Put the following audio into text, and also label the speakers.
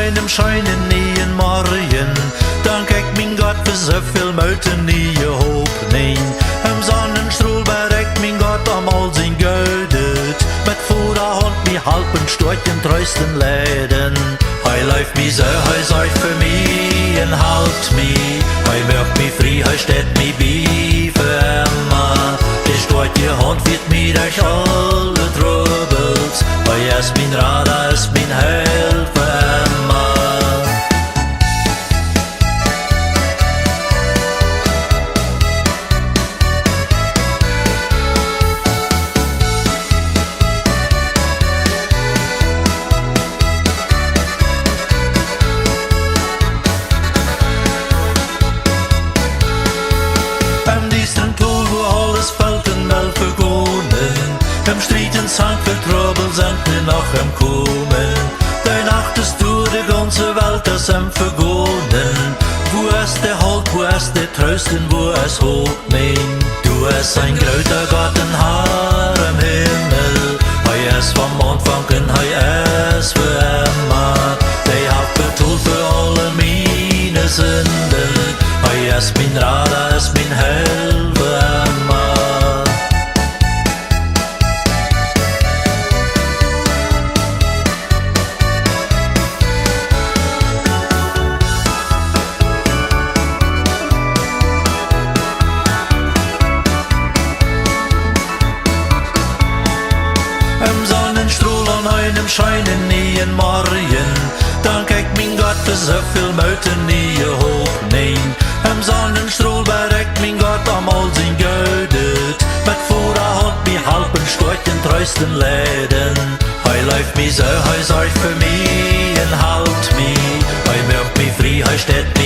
Speaker 1: einem scheinen neuen Morgen. Dank ich mein Gott für so viel Möten nie Hoffnung. Im Sonnenstrahl bereckt mein Gott einmal sein Göldet. Mit Vorderhand mi halben Storchen trösten Läden. Hei läuft mi so, hei sorgt für mi und halt mi. Hei merkt mi frei, hei steht mi bei für immer. Die Storche Hand wird mi durch alle Trubels. Hei ist mein Radar, ist mein Held für immer. Im Streiten sank für Trouble, sind wir noch am Kommen. Da nachtest du die ganze Welt, das am Vergonen. Wo ist der Halt, wo ist der Trösten, wo ist Hoffnung? Du hast ein größer Gott, ein Haar im Himmel. Hei ist vom Anfang und hei ist für immer. Der hat betont für alle meine Sünden. Hei ist mein Radar, ist mein Held für immer. Scheinen nie in Morgen. Dank ich mein Gott für so viel Möten nie Hoffnung. Im Sonnenstrahl bereckt mein Gott einmal sein Göldet. Mit Vorderhand mi halben Storchen trösten Läden. Hei läuft mi so, hei sorgt für mi und halt mi. Hei merkt mi frei, hei steht mi